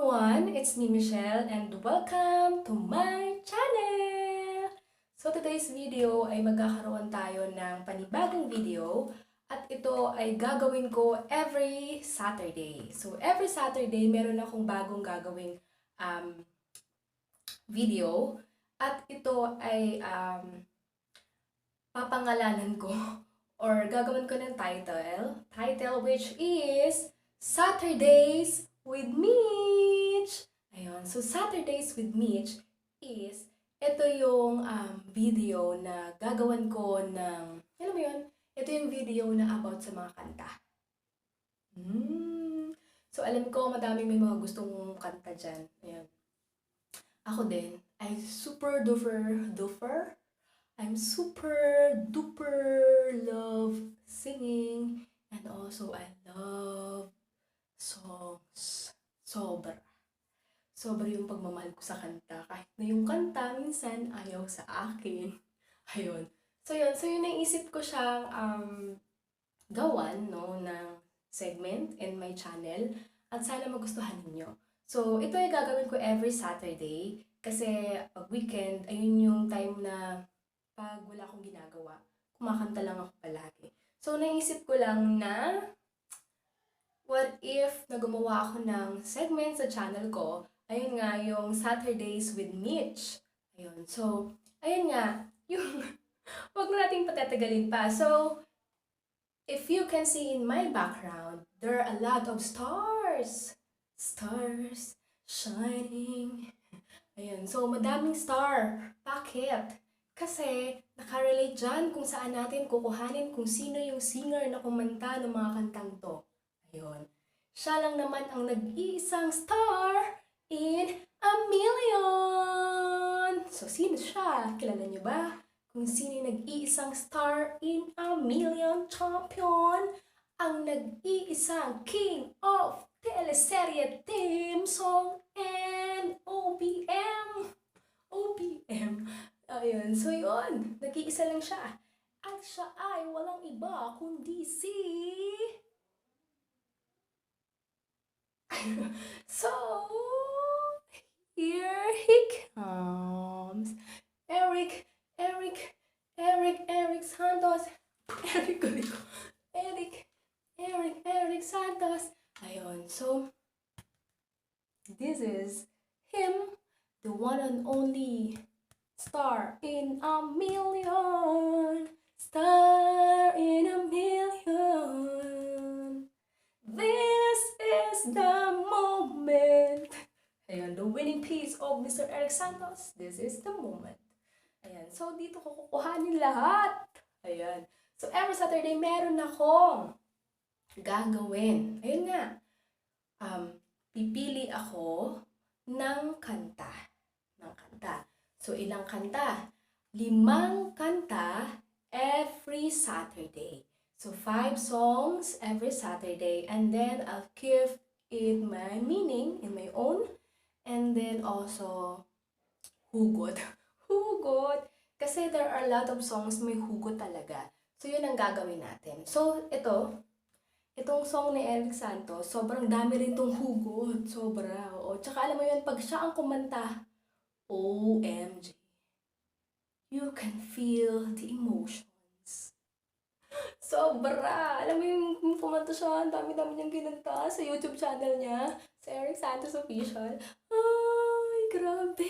everyone, it's me Michelle and welcome to my channel! So today's video ay magkakaroon tayo ng panibagong video at ito ay gagawin ko every Saturday. So every Saturday meron akong bagong gagawing video at ito ay papangalanan ko or gagawin ko ng title which is Saturdays with Mitch. Ayun. So, Saturdays with Mitch is, ito yung video na gagawan ko ng, alam mo yun? Ito yung video na about sa mga kanta. So, alam ko, madami may mga gustong kanta dyan. Ayan. Ako din, I'm super duper love singing and also I love songs. Sobra yung pagmamahal ko sa kanta. Kahit na yung kanta, minsan ayaw sa akin. Ayun. So yun naisip ko siyang gawan, no, ng segment in my channel. At sana magustuhan ninyo. So, ito ay gagawin ko every Saturday. Kasi pag weekend, ayun yung time na pag wala akong ginagawa, kumakanta lang ako palagi. So, naisip ko lang na what if na gumawa ako ng segment sa channel ko, ayun nga, yung Saturdays with Mitch. Ayun, so, ayun nga, yung, wag na nating patatagalin pa. So, if you can see in my background, there are a lot of stars. Stars shining. Ayun, so, madaming star. Bakit? Kasi, nakarelate dyan kung saan natin kukuhanin kung sino yung singer na kumanta ng mga kantang to. Ayun. Siya lang naman ang nag-iisang star in a million. So, sino siya? Kilala niyo ba? Kung sino yung nag-iisang star in a million champion? Ang nag-iisang king of teleserye, theme song, and OPM. Ayun. So, yun. Nag-iisa lang siya. At siya ay walang iba kundi si... So, here he comes. Erik Santos. Erik Santos. Ayun. So, this is him, the one and only star in a million. Star in a million. This is the moment. Ayan, the winning piece of Mr. Erik Santos. This is the moment. Ayan, so dito ko kukuhanin lahat. Ayan. So every Saturday meron akong gagawin. Ayun nga. Pipili ako ng kanta. So ilang kanta? 5 kanta every Saturday. So 5 songs every Saturday, and then I'll give it my meaning in my own, and then also hugot. Kasi there are a lot of songs may hugot talaga. So yun ang gagawin natin. So itong song ni Erik Santos, sobrang dami rin tong hugot. Sobra. O, tsaka alam mo yun, pag siya ang kumanta, OMG. You can feel the emotions. Sobra! Alam mo yung kumanta siya, ang dami-dami niyang kinanta sa YouTube channel niya, sa Erik Santos Official. Ay, grabe!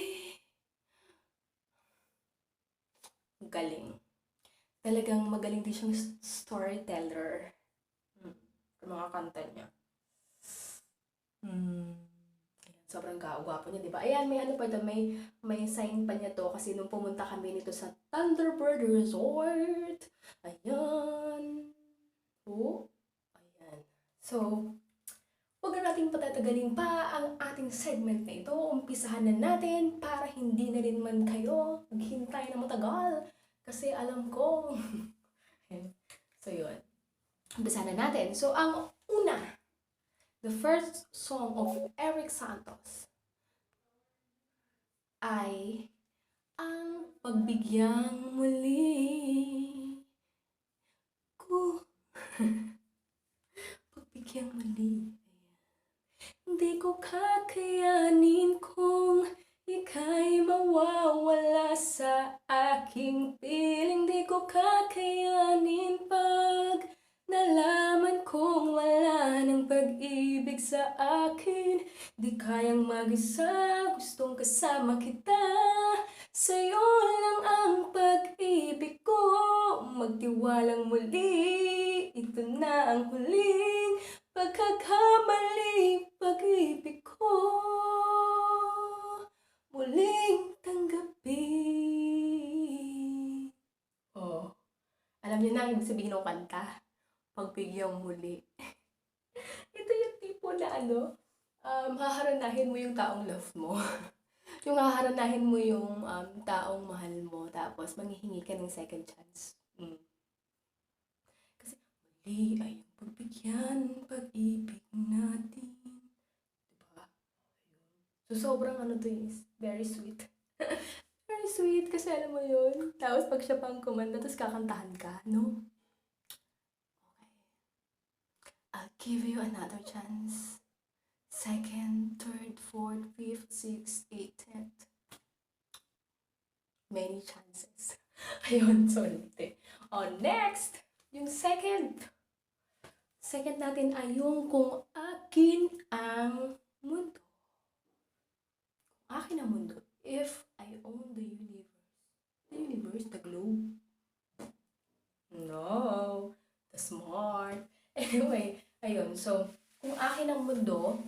Galing. Talagang magaling din siyang storyteller. Yung mga kanta niya. Sobrang gwapo niya, di ba? Ayan, may ano pa ito, may sign pa niya to kasi nung pumunta kami nito sa Thunderbird Resort. Ayan. Oh, ayan. So, huwag na natin patatagalin pa ang ating segment na ito. Umpisahan na natin para hindi na rin man kayo maghintay na matagal. Kasi alam ko. So, yun. Umpisahan na natin. So, ang una, the first song of Erik Santos ay ang Pagbigyang Muli. Pagbigyang Muli. Di ko kakayanin kung ika'y mawawala sa aking piling. Di ko kakayanin pag nalaman kong wala ng pag-ibig sa akin. Di kayang mag-isa, gustong kasama kita. Sa'yo lang ang pag-ibig ko, magtiwalang muli. Ito na ang huling pagkakamali, pag-ibig ko muling tanggapin. Oh, alam niyo na ang ibig sabihin ng kanta, Pagbigyang Muli. Ito yung tipo na haharanahin mo yung taong love mo. Yung haharanahin mo yung taong mahal mo, tapos manghihingi ka ng second chance. Kasi muli ay yung pagbigyan, pag-ibig natin. Diba? So, sobrang to is very sweet. Very sweet kasi alam mo yun. Tapos pag siya pang kumanda, tapos kakantahan ka, no? Okay. I'll give you another chance. Second, third, fourth, fifth, sixth, eighth, 10th. Many chances. Ayun, sorry. Next! Yung second. Second natin ay yung kung akin ang mundo. Kung akin ang mundo. If I own the universe. The universe, the globe. No. The smart. Anyway, ayun. So, kung akin ang mundo,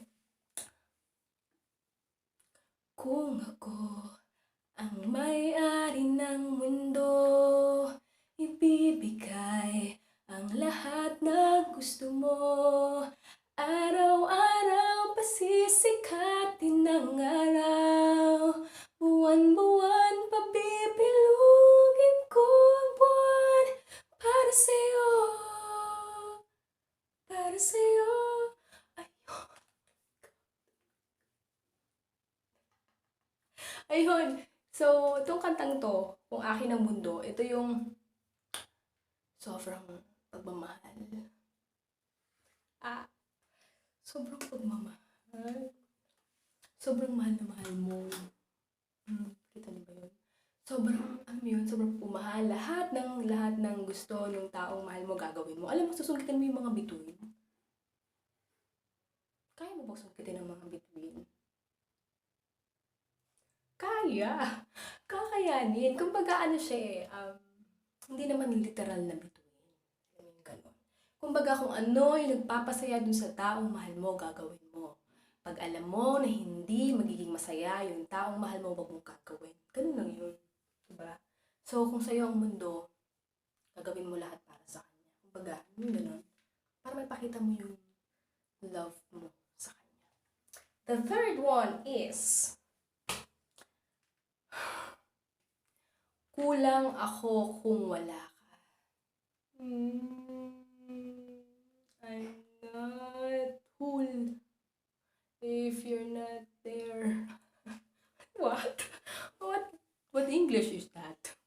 kung ako ang may-ari ng mundo, ibibigay ang lahat na gusto mo. Araw-araw pasisikatin ng araw, buwan-buwan pabibilugin ko ang buwan para sa'yo, para sa'yo. Ayun. So, itong kantang to, kung akin ang mundo, ito yung sobrang pagmamahal. Sobrang pagmamahal. Sobrang mahal na mahal mo. Kita niyo ba yun? Sobrang, sobrang pumahal. Lahat ng gusto ng taong mahal mo gagawin mo. Alam mo, susungkitin mo yung mga bituin. Kaya mo ba sungkitin ang mga bituin? Kaya. Kakayanin. Kumbaga siya hindi naman literal na bituin. Ganun. Kumbaga kung ano yung nagpapasaya dun sa taong mahal mo, gagawin mo. Pag alam mo na hindi magiging masaya yung taong mahal mo, wag mong gagawin. Ganun lang yun. Diba? So, kung sa'yo ang mundo, gagawin mo lahat para sa kanya. Kumbaga, ganun. Para mapakita mo yung love mo sa kanya. The third one is, kulang ako kung wala ka. I'm not whole if you're not there. What? What English is that?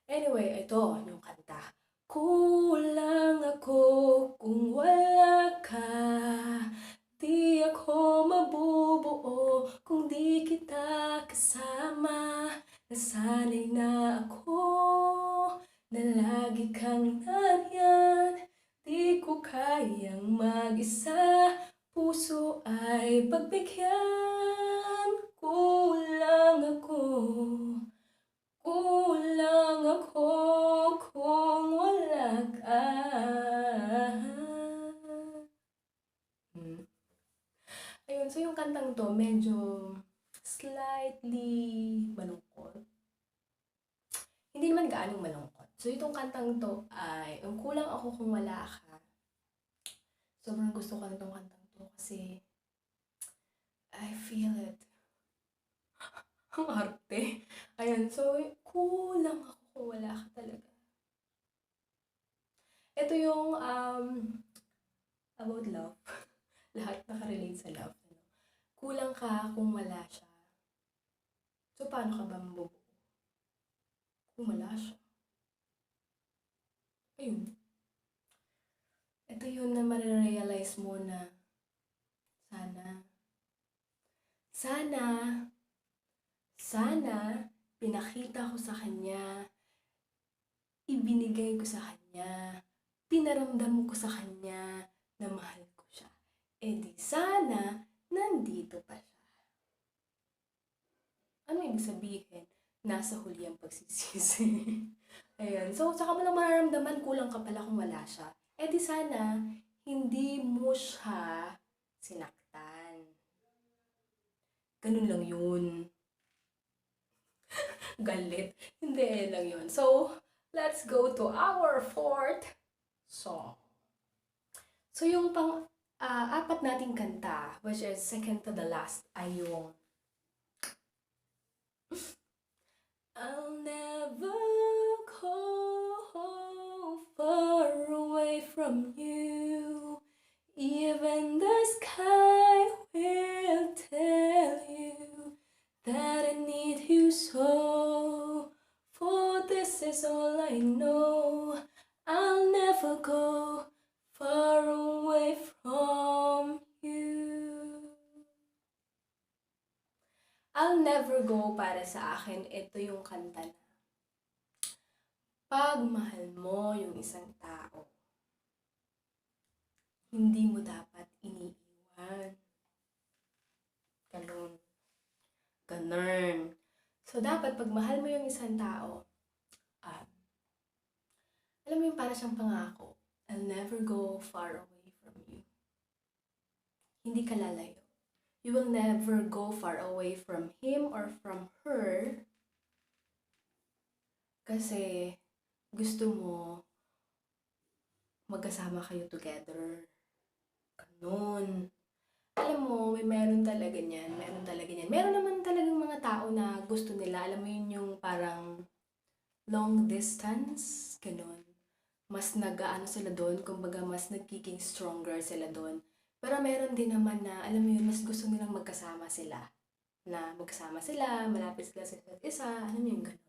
Anyway, ito yung kanta. Kulang ako kung wala ka. Di ako mabubuo kung di kita kasama. Nasanay na ako na lagi kang nariyan. Di ko kayang mag-isa, puso ay pagbigyan. Kulang ako kung wala ka. Ayun, so yung kantang to medyo slightly malungkot. Hindi naman gaanong malungkot. So itong kantang to ay, ang kulang ako kung wala ka. Sobrang gusto ko nitong kantang to kasi I feel it. Ang arte. Ayun, so kulang ako kung wala ka talaga. Ito yung about love. Lahat nakarelate sa love. Kulang ka kung wala siya. So paano ka ba mabubuo? Kung wala siya. Ayun. Ito yun na marirealize mo na sana Sana, sana, pinakita ko sa kanya, ibinigay ko sa kanya, pinaramdam ko sa kanya na mahal ko siya. E di sana, nandito pa siya. Ano ibig sabihin? Nasa huli ang pagsisisi. Ayan. So, saka mo lang mararamdaman, kulang ka pala kung wala siya. E di sana, hindi mo siya sinaktan. Ganun lang yun. Galit. Hindi lang yun. So, let's go to our fourth song. So, yung apat nating kanta, which is second to the last, ay yung I'll never go far away from you. Even the sky will tell you that I need you so. For this is all I know. I'll never go far away from you. I'll never go para sa akin, ito yung kanta na pag mahal mo yung isang tao, hindi mo dapat iniiwan. Ganun. Ganun. So, dapat pag mahal mo yung isang tao, alam mo yung para siyang pangako, I'll never go far away from you. Hindi ka lalayo. You will never go far away from him or from her kasi gusto mo magkasama kayo together. Ganun. Alam mo, meron talaga niyan. Meron talaga niyan. Meron naman talagang mga tao na gusto nila. Alam mo yun yung parang long distance. Ganun. Mas nag-aano sila doon. Kumbaga, mas nagiging stronger sila doon. Pero meron din naman na, alam mo yun, mas gusto nilang magkasama sila. Na magkasama sila, malapit sila sa isa't isa. Alam mo yung ganun.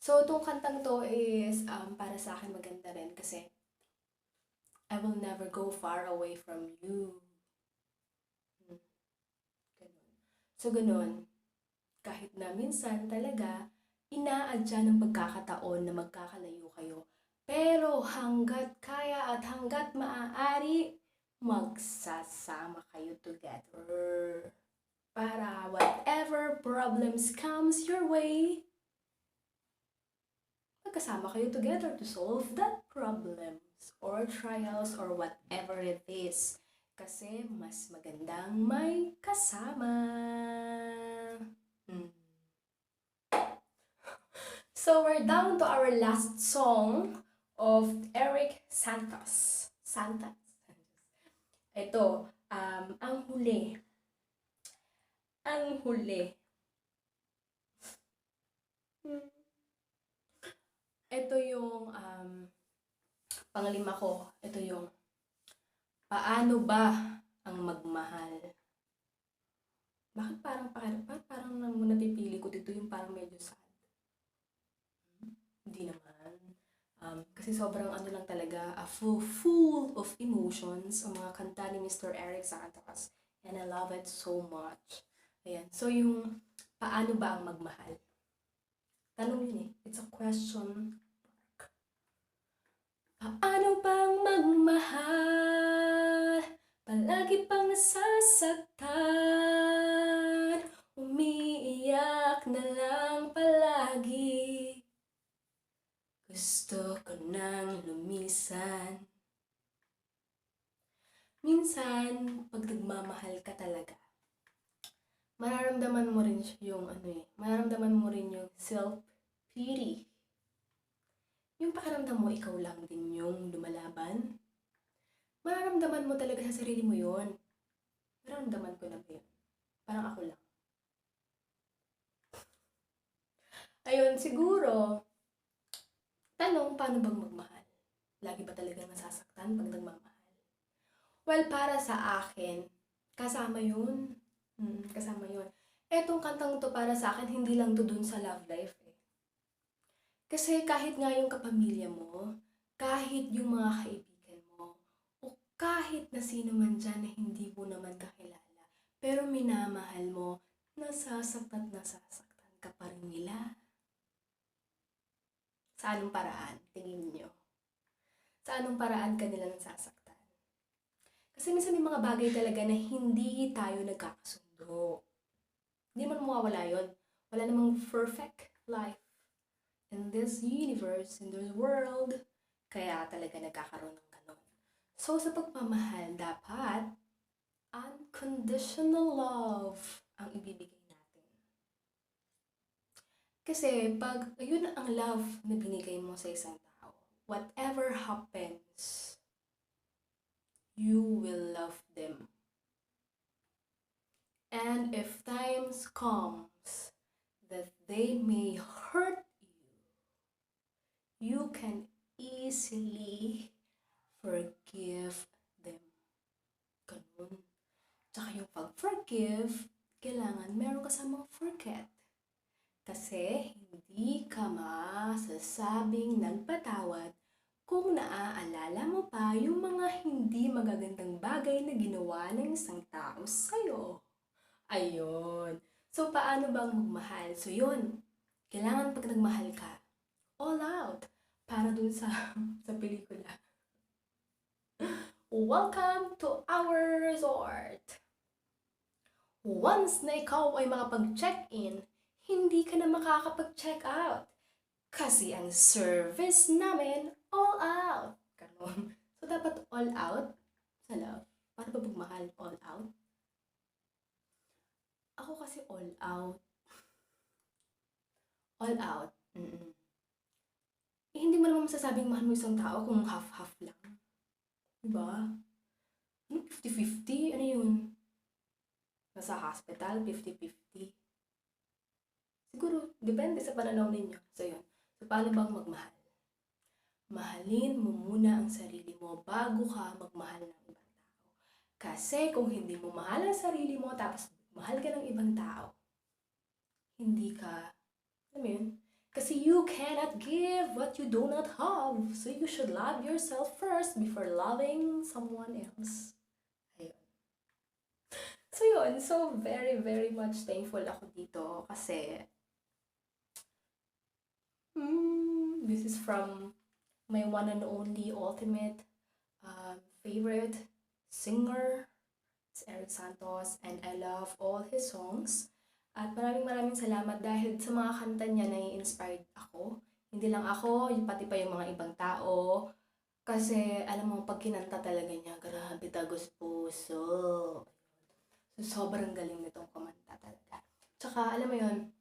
So, itong kantang to is para sa akin maganda rin kasi I will never go far away from you. Ganun. So, ganun. Kahit na minsan talaga, inaadya ng pagkakataon na magkakalayo kayo. Pero hanggat kaya at hanggat maaari, magsasama kayo together. Para whatever problems comes your way, magkasama kayo together to solve that problems or trials or whatever it is. Kasi mas magandang may kasama. So we're down to our last song of Erik Santos. Ito, ang huli. Ang huli. Ito yung panglima ko. Ito yung Paano ba ang magmahal? Bakit parang napipili ko dito yung parang medyo sad? Hindi naman. Kasi sobrang ano lang talaga, full of emotions ang mga kanta ni Mr. Erik Santos. And I love it so much. Ayan. So yung paano ba ang magmahal? Tanong yun eh. It's a question mark. Paano bang magmahal? Palagi pang nasasaktan. Umiiyak na lang palagi. Gusto ko nang lumisan. Minsan, pag nagmamahal ka talaga, mararamdaman mo rin yung mararamdaman mo rin yung self-pity. Yung pakiramdam mo, ikaw lang din yung lumalaban. Mararamdaman mo talaga sa sarili mo yun. Mararamdaman ko na ba yun? Parang ako lang. Ayun, siguro, tanong, paano bang magmahal? Lagi ba talaga nasasaktan pag nagmamahal? Well, para sa akin, kasama yun. Kasama yun. Etong kantang to para sa akin, hindi lang to dun sa love life eh. Kasi kahit nga yung kapamilya mo, kahit yung mga kaibigan mo, o kahit na sino man dyan na hindi mo naman kakilala, pero minamahal mo, nasasaktan at nasasaktan ka pa rin nila. Sa anong paraan, tingin nyo? Sa anong paraan ka nila nasasaktan? Kasi minsan may mga bagay talaga na hindi tayo nagkakasundo. Hindi man mawawala yun. Wala namang perfect life in this universe, in this world. Kaya talaga nagkakaroon ng ganon. So, sa pagmamahal, dapat unconditional love ang ibibigay natin. Kasi pag yun ang love na binigay mo sa isang tao, whatever happens, you will love them. And if times comes that they may hurt you, you can easily forgive them. Ganun. Tsaka yung pag-forgive, kailangan meron kasamang forget. Kasi hindi ka masasabing nagpatawad kung naaalala mo pa yung mga hindi magagandang bagay na ginawa ng isang tao sa'yo. Ayun. So, paano bang magmahal? So, yun. Kailangan pag nagmahal ka, all out. Para dun sa pelikula. Welcome to our resort. Once na ikaw ay makapag-check-in, hindi ka na makakapag-check out. Kasi ang service namin, all out. Ganon. So, dapat all out sa love. Para ba magmahal, all out? Ako kasi all out. All out. Eh, hindi mo naman masasabing mahal mo isang tao kung half-half lang. Diba? 50-50? Ano yun? Nasa hospital, 50-50. Siguro, depende sa pananaw ninyo. So, yun. So, paano bang magmahal? Mahalin mo muna ang sarili mo bago ka magmahal ng ibang tao. Kasi kung hindi mo mahal ang sarili mo, tapos mahal ka ng ibang tao, hindi ka, alam mo yun? Kasi you cannot give what you do not have. So, you should love yourself first before loving someone else. Ayun. So, yun. So, very, very much thankful ako dito kasi this is from my one and only ultimate favorite singer. It's Erik Santos, and I love all his songs. At maraming salamat dahil sa mga kanta niya na-inspired ako. Hindi lang ako, pati pa yung mga ibang tao. Kasi alam mo, pag kinanta talaga niya, grabe tagos puso. So, sobrang galing nitong kumanta talaga. Tsaka, alam mo yun,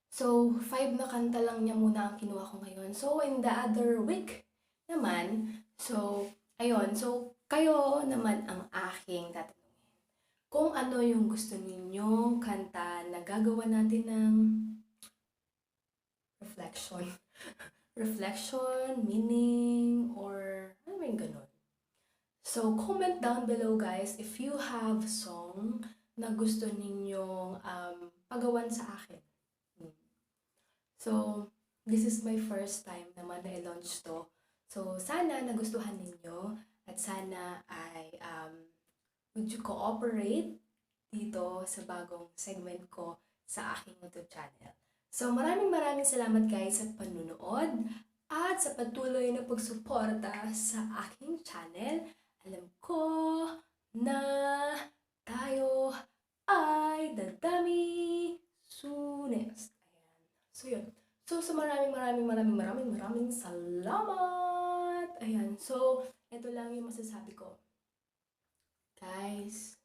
so, 5 na kanta lang niya muna ang kinuha ko ngayon. So, in the other week naman, so, ayun, so, kayo naman ang aking tatanungin. Kung ano yung gusto ninyong kanta na gagawa natin ng reflection. Reflection, meaning, or ano yung ganun. So, comment down below guys if you have song na gusto ninyong pagawan sa akin. So, this is my first time naman na i-launch to. So, sana nagustuhan ninyo at sana ay would you cooperate dito sa bagong segment ko sa aking YouTube channel. So, maraming salamat guys sa panunood at sa patuloy na pagsuporta sa aking channel. Alam ko na tayo ay dadami soonest. Ayan. So, yun. So, maraming salamat! Ayan. So, ito lang yung masasabi ko. Guys,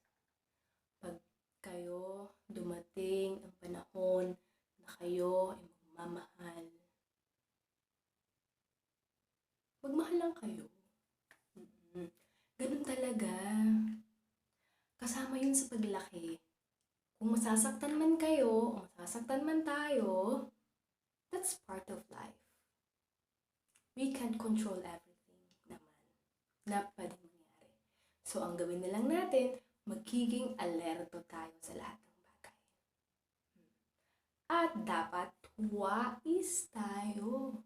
pag kayo dumating ang panahon na kayo ay magmamahal, magmahal lang kayo. Ganun talaga. Kasama yun sa paglaki. Kung masasaktan man kayo, o masasaktan man tayo, that's part of life. We can't control everything naman na pwedeng mangyari. So, ang gawin na lang natin, magiging alerto tayo sa lahat ng bagay. At dapat wais tayo.